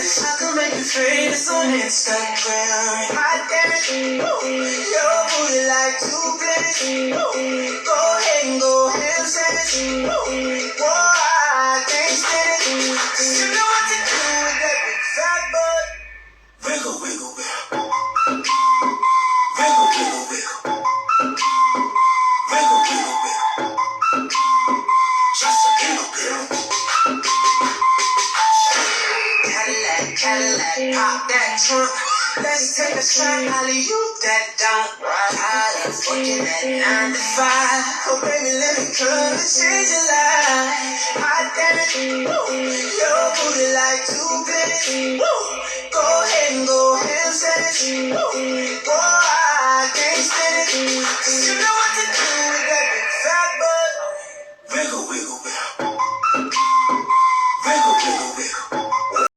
I can make you famous on Instagram. Hot damn, your booty like two plates. Go ahead and go ham sandwich. Whoa, I can't stand it. 'Cause you know what to do with that big fat butt. Wiggle, wiggle, wiggle. Wiggle, wiggle, wiggle. Wiggle, wiggle, wiggle. Just a little girl. Cadillac, Cadillac, pop that trunk. Let's take a shot, alley-oop that don't. Tired of working at 9 to 5. Oh baby, let me come and change your life. Hot damn, your booty like two plates. Go ahead and go ham sandwich. Boy,